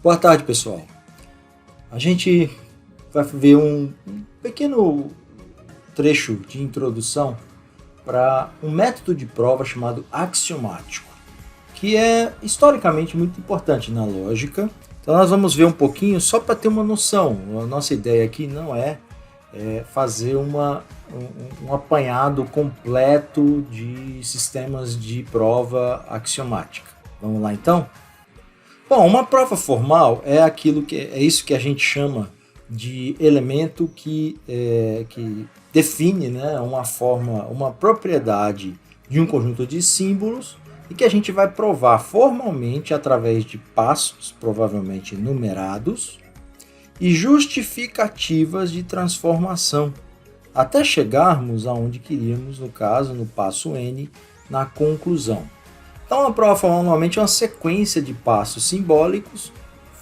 Boa tarde, pessoal. A gente vai ver um pequeno trecho de introdução para um método de prova chamado axiomático, que é historicamente muito importante na lógica. Então nós vamos ver um pouquinho só para ter uma noção. A nossa ideia aqui não é fazer um apanhado completo de sistemas de prova axiomática. Vamos lá então? Bom, uma prova formal é isso que a gente chama de elemento que define, né, uma propriedade de um conjunto de símbolos e que a gente vai provar formalmente através de passos, provavelmente numerados, e justificativas de transformação, até chegarmos aonde queríamos, no caso, no passo N, na conclusão. Então, a prova formal normalmente é uma sequência de passos simbólicos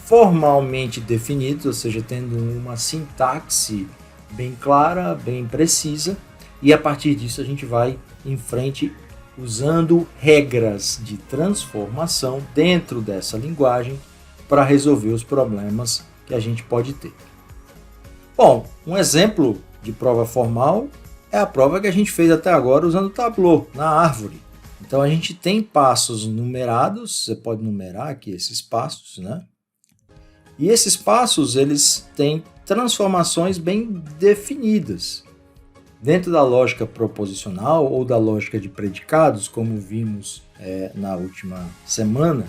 formalmente definidos, ou seja, tendo uma sintaxe bem clara, bem precisa, e a partir disso a gente vai em frente usando regras de transformação dentro dessa linguagem para resolver os problemas que a gente pode ter. Bom, um exemplo de prova formal é a prova que a gente fez até agora usando o Tableau na árvore. Então a gente tem passos numerados, você pode numerar aqui esses passos, né? E esses passos, eles têm transformações bem definidas. Dentro da lógica proposicional ou da lógica de predicados, como vimos na última semana,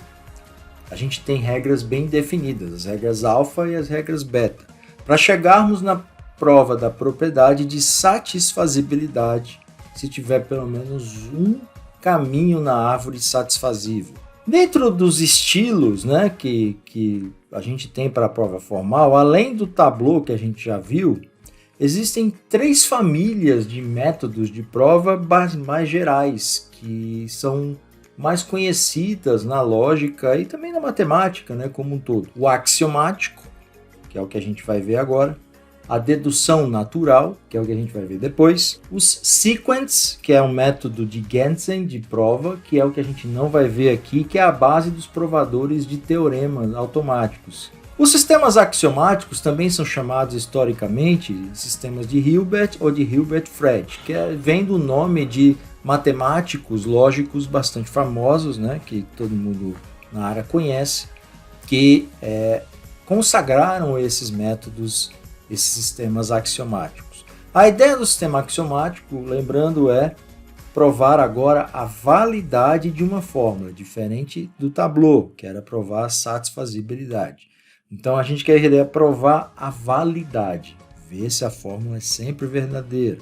a gente tem regras bem definidas, as regras alfa e as regras beta, para chegarmos na prova da propriedade de satisfazibilidade, se tiver pelo menos um caminho na árvore satisfazível. Dentro dos estilos, né, que a gente tem para a prova formal, além do Tableau que a gente já viu, existem 3 famílias de métodos de prova mais gerais, que são mais conhecidas na lógica e também na matemática, né, como um todo. O axiomático, que é o que a gente vai ver agora, a dedução natural, que é o que a gente vai ver depois, os sequents, que é um método de Gentzen de prova, que é o que a gente não vai ver aqui, que é a base dos provadores de teoremas automáticos. Os sistemas axiomáticos também são chamados historicamente sistemas de Hilbert ou de Hilbert-Fred, que vem do nome de matemáticos lógicos bastante famosos, né, que todo mundo na área conhece, que consagraram esses métodos, esses sistemas axiomáticos. A ideia do sistema axiomático, lembrando, é provar agora a validade de uma fórmula, diferente do Tableau, que era provar a satisfazibilidade. Então a gente quer provar a validade, ver se a fórmula é sempre verdadeira,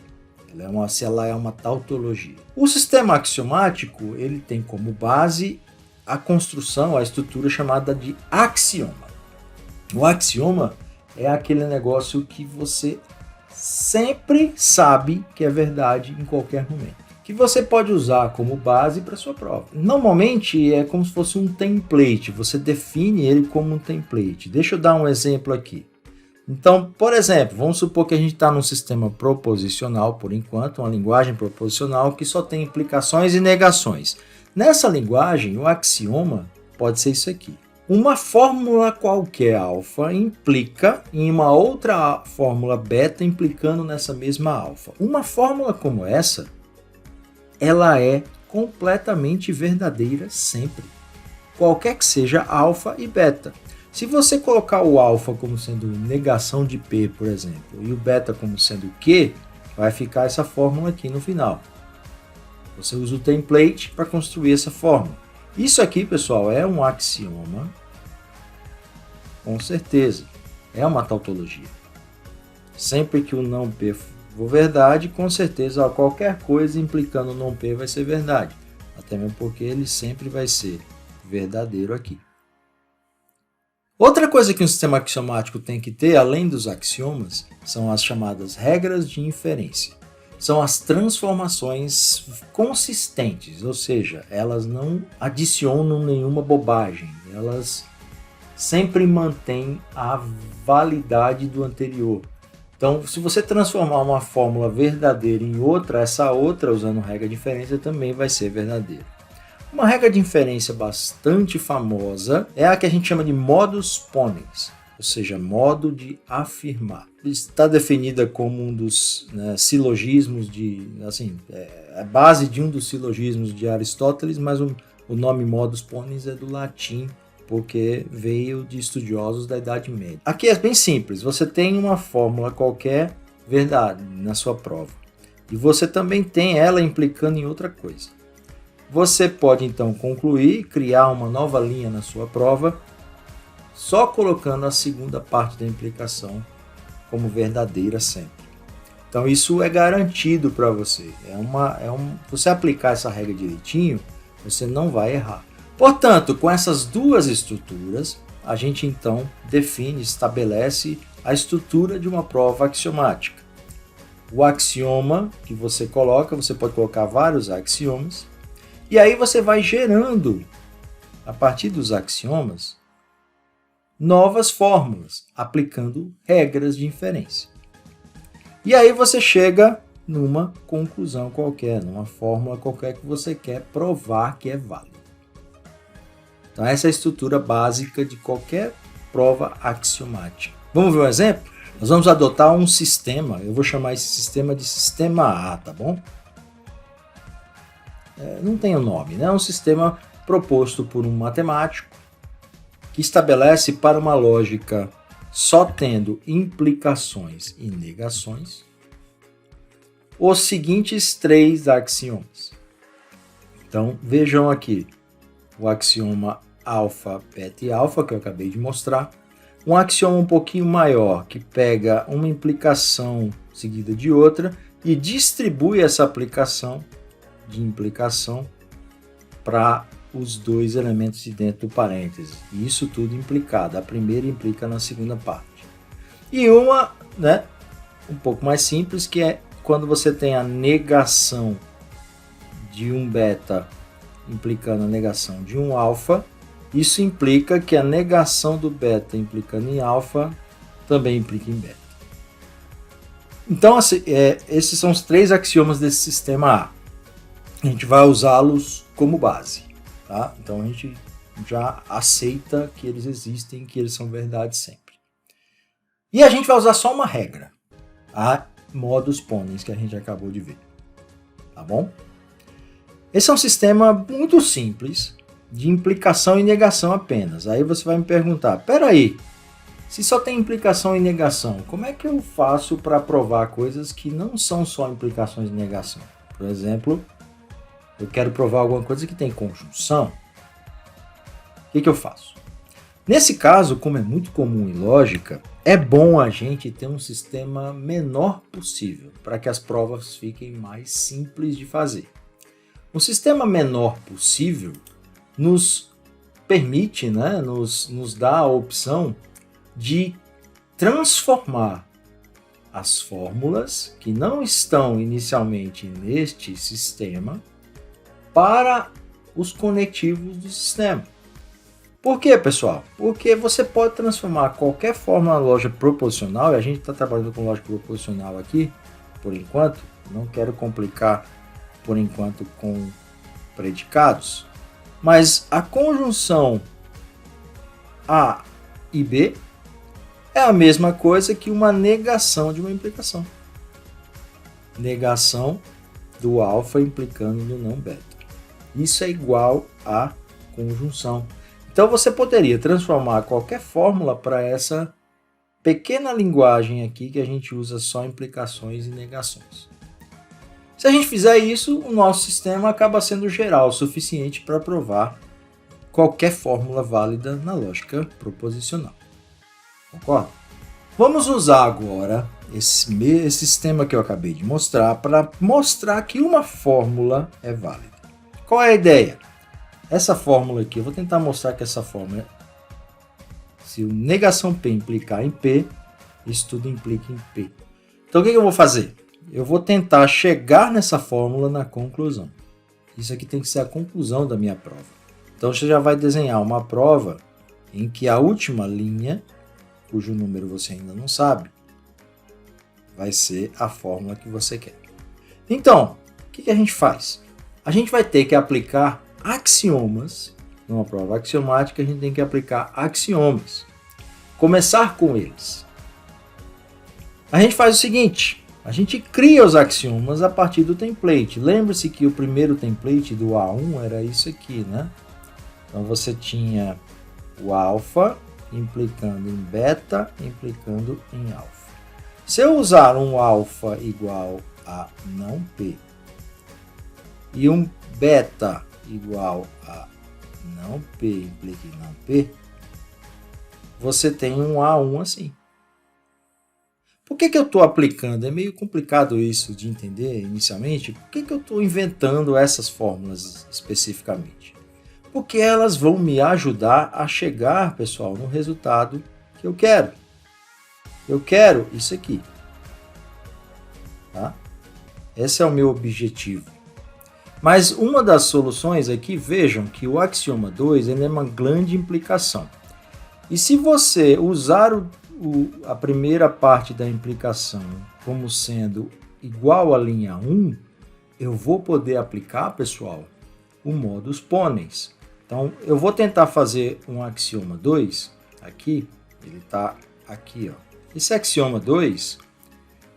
se ela é uma tautologia. O sistema axiomático, ele tem como base a construção, a estrutura chamada de axioma. O axioma é aquele negócio que você sempre sabe que é verdade em qualquer momento, que você pode usar como base para sua prova. Normalmente é como se fosse um template, você define ele como um template. Deixa eu dar um exemplo aqui. Então, por exemplo, vamos supor que a gente está num sistema proposicional, por enquanto, uma linguagem proposicional que só tem implicações e negações. Nessa linguagem, o axioma pode ser isso aqui. Uma fórmula qualquer alfa implica em uma outra fórmula beta implicando nessa mesma alfa. Uma fórmula como essa, ela é completamente verdadeira sempre, qualquer que seja alfa e beta. Se você colocar o alfa como sendo negação de P, por exemplo, e o beta como sendo Q, vai ficar essa fórmula aqui no final. Você usa o template para construir essa fórmula. Isso aqui, pessoal, é um axioma, com certeza, é uma tautologia. Sempre que o não P for verdade, com certeza qualquer coisa implicando não P vai ser verdade, até mesmo porque ele sempre vai ser verdadeiro aqui. Outra coisa que um sistema axiomático tem que ter, além dos axiomas, são as chamadas regras de inferência. São as transformações consistentes, ou seja, elas não adicionam nenhuma bobagem, elas sempre mantêm a validade do anterior. Então, se você transformar uma fórmula verdadeira em outra, essa outra, usando regra de inferência, também vai ser verdadeira. Uma regra de inferência bastante famosa é a que a gente chama de modus ponens, ou seja, modo de afirmar. Está definida como um dos silogismos a base de um dos silogismos de Aristóteles, mas o nome modus ponens é do latim, porque veio de estudiosos da Idade Média. Aqui é bem simples, você tem uma fórmula qualquer verdade na sua prova, e você também tem ela implicando em outra coisa. Você pode então concluir, criar uma nova linha na sua prova, só colocando a segunda parte da implicação como verdadeira sempre. Então isso é garantido para você. Você aplicar essa regra direitinho, você não vai errar. Portanto, com essas duas estruturas, a gente então estabelece a estrutura de uma prova axiomática. O axioma que você pode colocar vários axiomas, e aí você vai gerando, a partir dos axiomas, novas fórmulas, aplicando regras de inferência. E aí você chega numa conclusão qualquer, numa fórmula qualquer que você quer provar que é válida. Então essa é a estrutura básica de qualquer prova axiomática. Vamos ver um exemplo? Nós vamos adotar um sistema, eu vou chamar esse sistema de sistema A, tá bom? Não tem o nome, né? É um sistema proposto por um matemático que estabelece para uma lógica só tendo implicações e negações os seguintes 3 axiomas. Então vejam aqui o axioma alfa, beta e alfa que eu acabei de mostrar. Um axioma um pouquinho maior que pega uma implicação seguida de outra e distribui essa aplicação de implicação para os 2 elementos de dentro do parêntese. E isso tudo implicado. A primeira implica na segunda parte. E uma, um pouco mais simples, que é quando você tem a negação de um beta implicando a negação de um alfa, isso implica que a negação do beta implicando em alfa também implica em beta. Então, esses são os 3 axiomas desse sistema A. A gente vai usá-los como base, tá? Então a gente já aceita que eles existem, que eles são verdade sempre. E a gente vai usar só uma regra, a modus ponens, que a gente acabou de ver, tá bom? Esse é um sistema muito simples, de implicação e negação apenas. Aí você vai me perguntar, peraí, se só tem implicação e negação, como é que eu faço para provar coisas que não são só implicações e negação? Por exemplo, eu quero provar alguma coisa que tem conjunção. O que eu faço? Nesse caso, como é muito comum em lógica, é bom a gente ter um sistema menor possível, para que as provas fiquem mais simples de fazer. Um sistema menor possível nos permite, nos dá a opção de transformar as fórmulas que não estão inicialmente neste sistema para os conectivos do sistema. Por quê, pessoal? Porque você pode transformar qualquer fórmula na lógica proposicional, e a gente está trabalhando com lógica proposicional aqui, por enquanto, não quero complicar por enquanto com predicados, mas a conjunção A e B é a mesma coisa que uma negação de uma implicação. Negação do alfa implicando no não beta. Isso é igual a conjunção. Então você poderia transformar qualquer fórmula para essa pequena linguagem aqui que a gente usa só implicações e negações. Se a gente fizer isso, o nosso sistema acaba sendo geral o suficiente para provar qualquer fórmula válida na lógica proposicional. Concorda? Vamos usar agora esse sistema que eu acabei de mostrar para mostrar que uma fórmula é válida. Qual é a ideia? Essa fórmula aqui, eu vou tentar mostrar que essa fórmula, se o negação P implicar em P, isso tudo implica em P. Então o que eu vou fazer? Eu vou tentar chegar nessa fórmula na conclusão. Isso aqui tem que ser a conclusão da minha prova. Então você já vai desenhar uma prova em que a última linha, cujo número você ainda não sabe, vai ser a fórmula que você quer. Então, o que a gente faz? A gente vai ter que aplicar axiomas. Numa prova axiomática, a gente tem que aplicar axiomas. Começar com eles. A gente faz o seguinte, a gente cria os axiomas a partir do template. Lembre-se que o primeiro template do A1 era isso aqui, né? Então você tinha o alfa implicando em beta, implicando em alfa. Se eu usar um alfa igual a não P e um beta igual a não P implica em não P, você tem um A1 assim. Por que eu estou aplicando? É meio complicado isso de entender inicialmente. Por que eu estou inventando essas fórmulas especificamente? Porque elas vão me ajudar a chegar, pessoal, no resultado que eu quero. Eu quero isso aqui. Tá? Esse é o meu objetivo. Mas uma das soluções aqui, vejam que o axioma 2 ele é uma grande implicação. E se você usar a primeira parte da implicação como sendo igual à linha 1, eu vou poder aplicar, pessoal, o modus ponens. Então, eu vou tentar fazer um axioma 2 aqui, ele está aqui, ó. Esse axioma 2,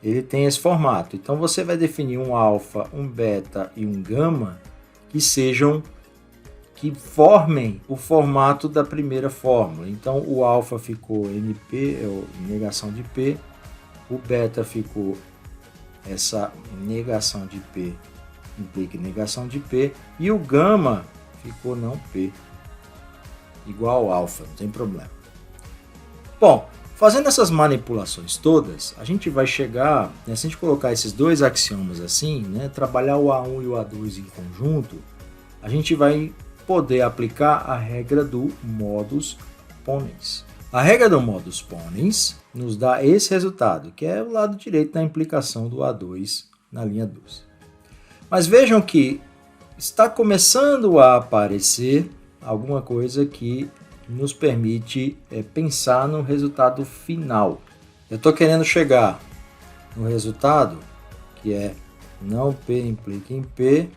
ele tem esse formato. Então, você vai definir um alfa, um beta e um gama que formem o formato da primeira fórmula. Então, o alfa ficou NP, negação de P, o beta ficou essa negação de P, implica negação de P, e o gama ficou não P, igual ao alfa, não tem problema. Bom, fazendo essas manipulações todas, a gente vai chegar, né, se a gente colocar esses dois axiomas assim, né, trabalhar o A1 e o A2 em conjunto, a gente vai poder aplicar a regra do modus ponens. A regra do modus ponens nos dá esse resultado, que é o lado direito da implicação do A2 na linha 2. Mas vejam que está começando a aparecer alguma coisa que nos permite pensar no resultado final. Eu estou querendo chegar no resultado que é não P implica em P,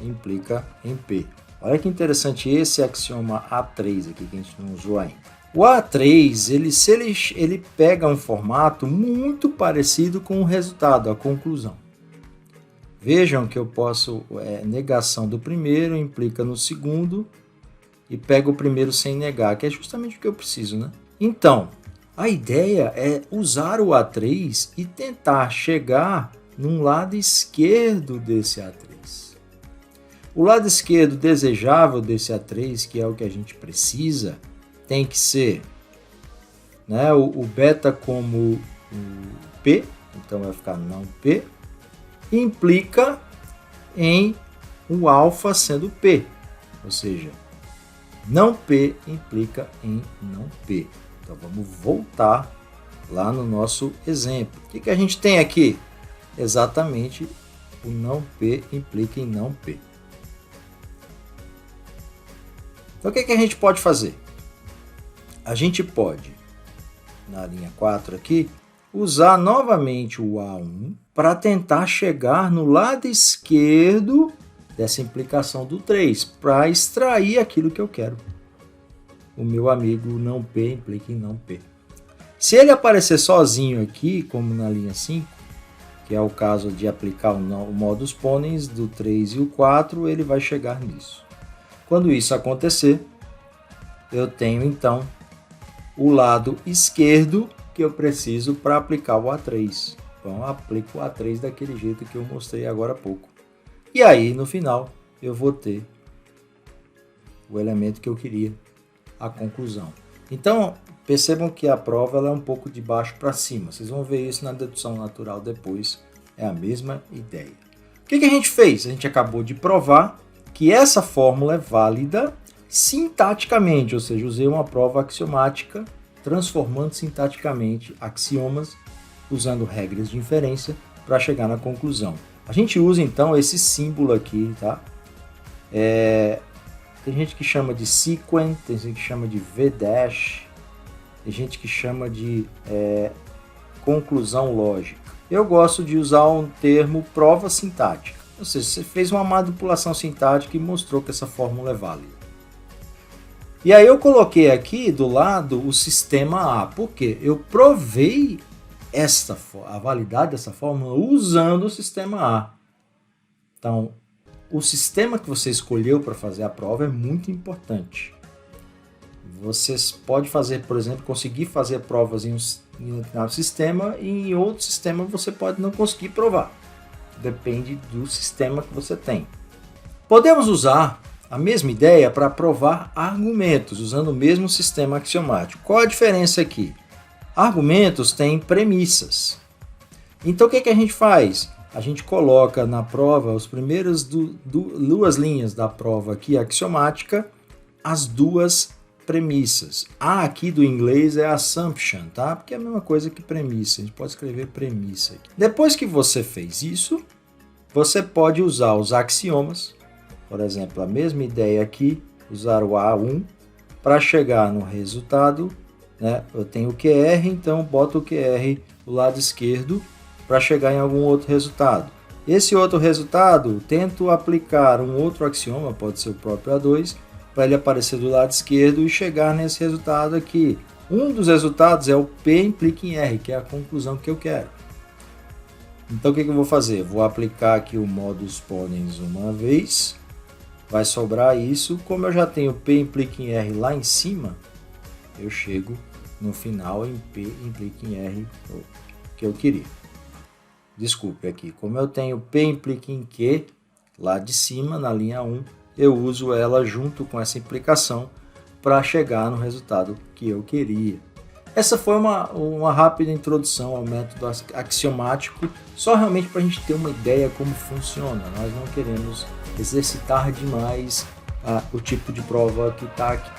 implica em P. Olha que interessante esse axioma A3 aqui que a gente não usou ainda. O A3, ele pega um formato muito parecido com o resultado, a conclusão. Vejam que eu posso, negação do primeiro implica no segundo, e pego o primeiro sem negar, que é justamente o que eu preciso, né? Então, a ideia é usar o A3 e tentar chegar num lado esquerdo desse A3. O lado esquerdo desejável desse A3, que é o que a gente precisa, tem que ser, né, o beta como o P, então vai ficar não P, implica em o alfa sendo P, ou seja, não P implica em não P. Então vamos voltar lá no nosso exemplo. O que a gente tem aqui? Exatamente o não P implica em não P. Então o que a gente pode fazer? A gente pode, na linha 4 aqui, usar novamente o A1 para tentar chegar no lado esquerdo dessa implicação do 3, para extrair aquilo que eu quero. O meu amigo não P implica em não P. Se ele aparecer sozinho aqui, como na linha 5, que é o caso de aplicar o modus ponens do 3 e o 4, ele vai chegar nisso. Quando isso acontecer, eu tenho então o lado esquerdo que eu preciso para aplicar o A3. Então, eu aplico o A3 daquele jeito que eu mostrei agora há pouco. E aí, no final, eu vou ter o elemento que eu queria, a conclusão. Então, percebam que a prova ela é um pouco de baixo para cima. Vocês vão ver isso na dedução natural depois. É a mesma ideia. O que a gente fez? A gente acabou de provar que essa fórmula é válida sintaticamente, ou seja, usei uma prova axiomática transformando sintaticamente axiomas usando regras de inferência para chegar na conclusão. A gente usa então esse símbolo aqui, tá? Tem gente que chama de sequent, tem gente que chama de V', tem gente que chama de conclusão lógica. Eu gosto de usar um termo prova sintática. Ou seja, você fez uma manipulação sintática e mostrou que essa fórmula é válida. E aí eu coloquei aqui do lado o sistema A. Por quê? Eu provei a validade dessa fórmula usando o sistema A. Então, o sistema que você escolheu para fazer a prova é muito importante. Você pode fazer, por exemplo, conseguir fazer provas em um determinado sistema e em outro sistema você pode não conseguir provar. Depende do sistema que você tem. Podemos usar a mesma ideia para provar argumentos, usando o mesmo sistema axiomático. Qual a diferença aqui? Argumentos têm premissas. Então o que a gente faz? A gente coloca na prova, os primeiros duas linhas da prova aqui axiomática, as duas premissas. A aqui do inglês é assumption, tá? Porque é a mesma coisa que premissa, a gente pode escrever premissa aqui. Depois que você fez isso, você pode usar os axiomas, por exemplo, a mesma ideia aqui, usar o A1 para chegar no resultado, né? Eu tenho o QR, então boto o QR do lado esquerdo para chegar em algum outro resultado. Esse outro resultado, tento aplicar um outro axioma, pode ser o próprio A2, para ele aparecer do lado esquerdo e chegar nesse resultado aqui. Um dos resultados é o P implica em R, que é a conclusão que eu quero. Então o que eu vou fazer? Vou aplicar aqui o modus ponens uma vez, vai sobrar isso. Como eu já tenho P implica em R lá em cima, eu chego no final em P implica em R que eu queria. Desculpe aqui, como eu tenho P implica em Q lá de cima, na linha 1, eu uso ela junto com essa implicação para chegar no resultado que eu queria. Essa foi uma rápida introdução ao método axiomático, só realmente para a gente ter uma ideia como funciona. Nós não queremos exercitar demais o tipo de prova que está aqui.